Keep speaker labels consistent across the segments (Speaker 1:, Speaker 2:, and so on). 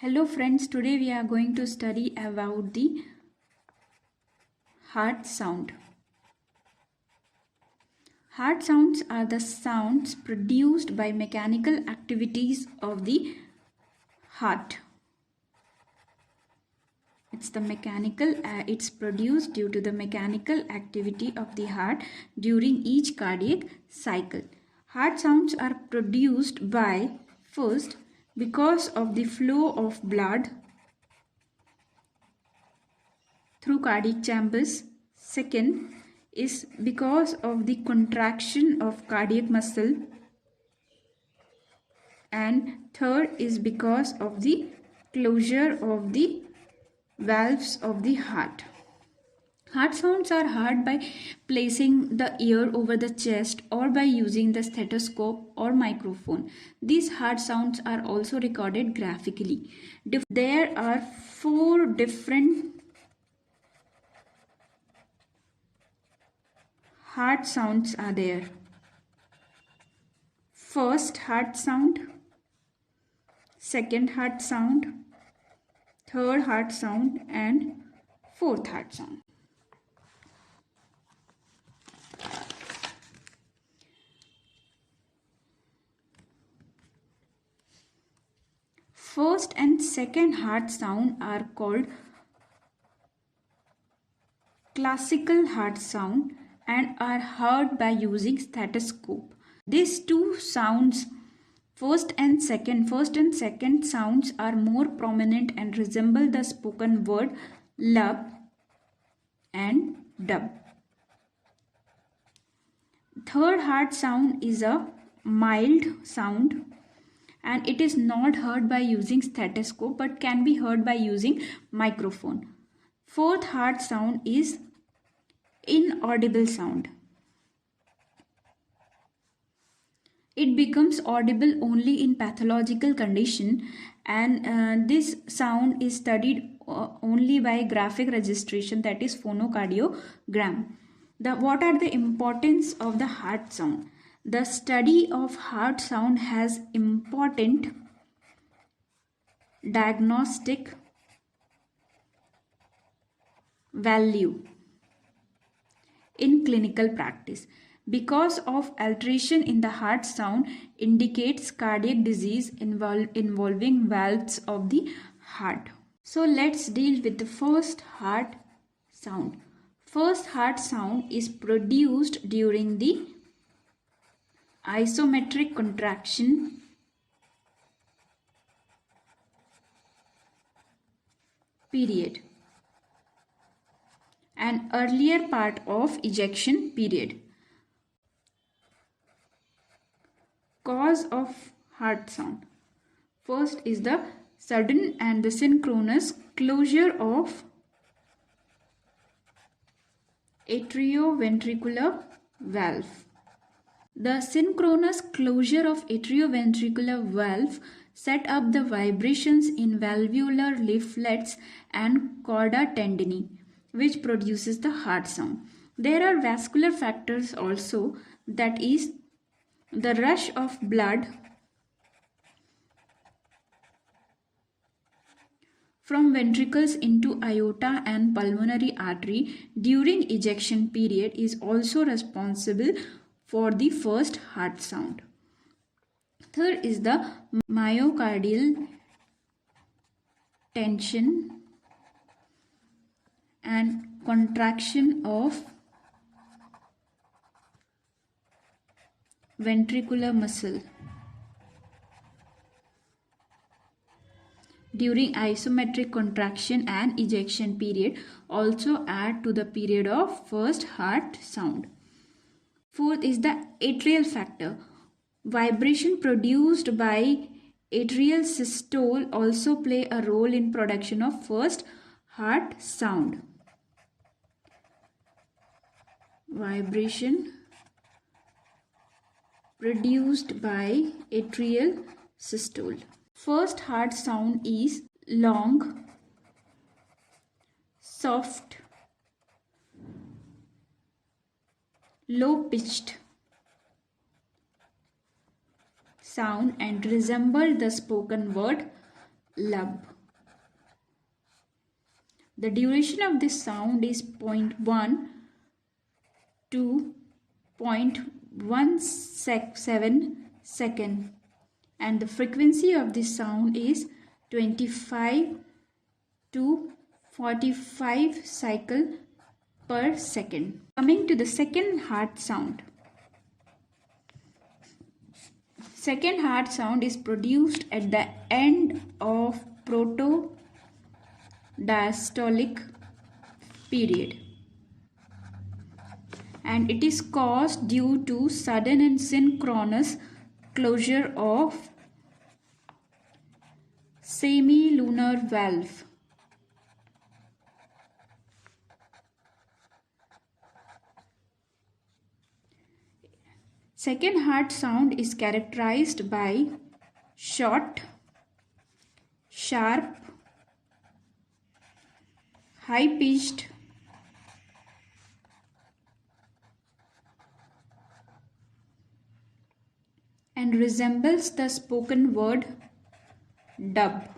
Speaker 1: Hello friends, today we are going to study about the heart sound. Heart sounds are the sounds produced by mechanical activities of the heart. It's produced due to the mechanical activity of the heart during each cardiac cycle. Heart sounds are produced by, first, because of the flow of blood through cardiac chambers. Second is because of the contraction of cardiac muscle. And third is because of the closure of the valves of the heart. Heart sounds are heard by placing the ear over the chest or by using the stethoscope or microphone. These heart sounds are also recorded graphically. There are 4 different heart sounds are there. First heart sound, second heart sound, third heart sound, and fourth heart sound. First and second heart sound are called classical heart sound and are heard by using stethoscope. These two sounds, first and second sounds are more prominent and resemble the spoken word lub and dub. Third heart sound is a mild sound and it is not heard by using stethoscope but can be heard by using microphone. Fourth heart sound is inaudible sound. It becomes audible only in pathological condition, and this sound is studied only by graphic registration, that is phonocardiogram. What are the importance of the heart sound? The study of heart sound has important diagnostic value in clinical practice because of alteration in the heart sound indicates cardiac disease involving valves of the heart. So let's deal with the first heart sound. First heart sound is produced during the isometric contraction period and earlier part of ejection period. Cause of heart sound. First is the sudden and the synchronous closure of atrioventricular valve. The synchronous closure of atrioventricular valve set up the vibrations in valvular leaflets and chorda tendineae, which produces the heart sound. There are vascular factors also, that is the rush of blood from ventricles into aorta and pulmonary artery during ejection period is also responsible for the first heart sound. Third is the myocardial tension and contraction of ventricular muscle during isometric contraction and ejection period also add to the period of first heart sound. Fourth is the atrial factor. Vibration produced by atrial systole also play a role in production of first heart sound. Vibration produced by atrial systole. First heart sound is long, soft, low-pitched sound and resemble the spoken word lub. The duration of this sound is 0.1 to 0.17 second, and the frequency of this sound is 25 to 45 cycle per second. Coming to the second heart sound. Second heart sound is produced at the end of proto-diastolic period, and it is caused due to sudden and synchronous closure of semilunar valve. Second heart sound is characterized by short, sharp, high-pitched, and resembles the spoken word dub.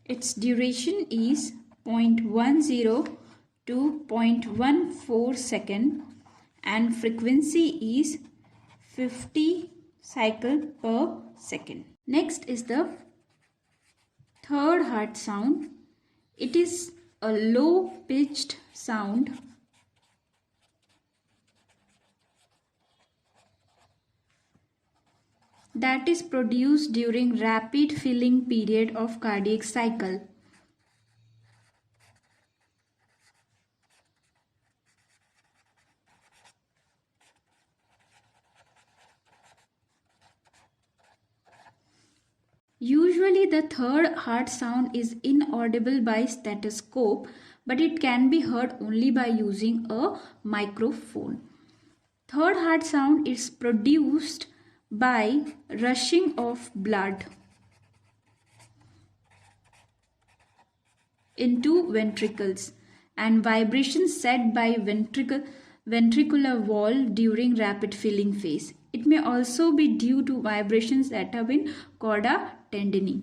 Speaker 1: Its duration is 0.10 to 0.14 second, and frequency is 50 cycle per second. Next is the third heart sound. It is a low pitched sound that is produced during rapid filling period of cardiac cycle. Usually the third heart sound is inaudible by stethoscope, but it can be heard only by using a microphone. Third heart sound is produced by rushing of blood into ventricles and vibrations set by ventricular wall during rapid filling phase. It may also be due to vibrations that have been chorda tendineae.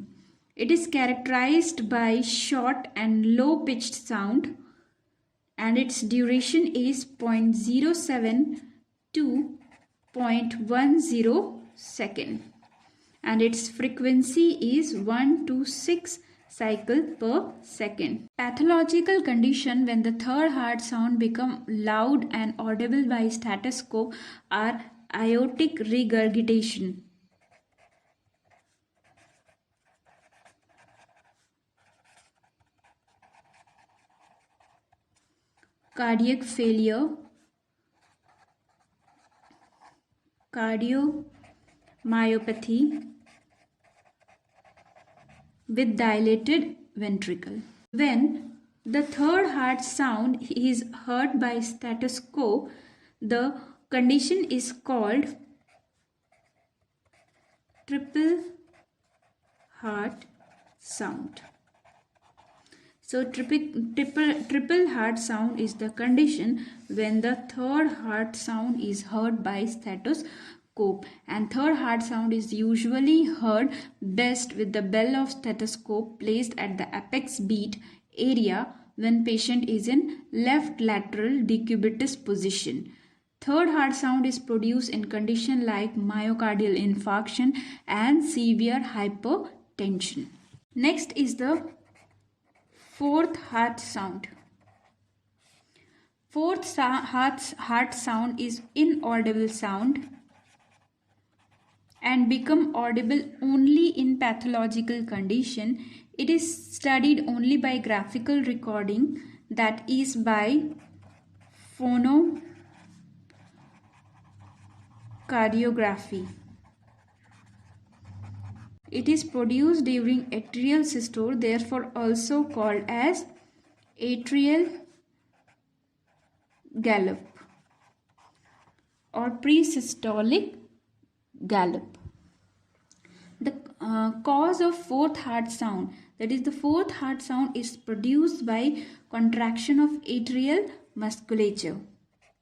Speaker 1: It is characterized by short and low pitched sound, and its duration is 0.07 to 0.10 second, and its frequency is 1 to 6 cycle per second. Pathological condition when the third heart sound become loud and audible by stethoscope are aortic regurgitation, cardiac failure, cardiomyopathy with dilated ventricle. When the third heart sound is heard by stethoscope, the condition is called triple heart sound. So triple heart sound is the condition when the third heart sound is heard by stethoscope, and third heart sound is usually heard best with the bell of stethoscope placed at the apex beat area when patient is in left lateral decubitus position. Third heart sound is produced in condition like myocardial infarction and severe hypertension. Next is the fourth heart sound. Fourth heart sound is inaudible sound and become audible only in pathological condition. It is studied only by graphical recording, that is by phonocardiography. It is produced during atrial systole, therefore also called as atrial gallop or pre-systolic gallop. The cause of fourth heart sound, that is the fourth heart sound, is produced by contraction of atrial musculature.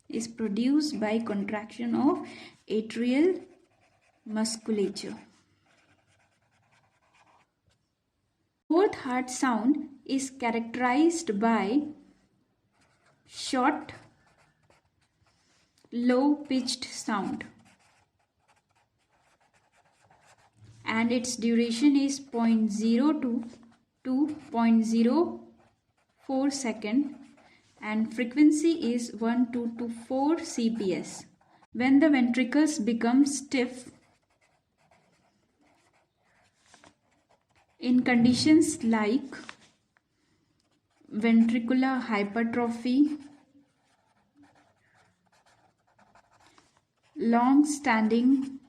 Speaker 1: Is produced by contraction of atrial musculature. Fourth heart sound is characterized by short, low-pitched sound, and its duration is 0.02 to 0.04 second, and frequency is 1 to 4 cps. When the ventricles become stiff in conditions like ventricular hypertrophy, long-standing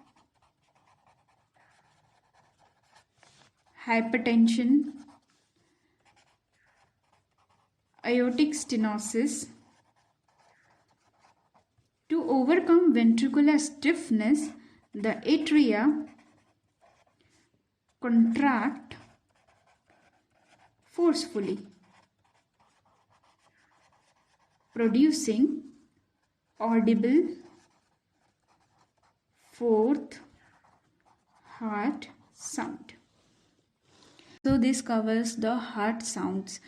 Speaker 1: hypertension, aortic stenosis. To overcome ventricular stiffness, the atria contract forcefully, producing audible fourth heart sound. So this covers the heart sounds.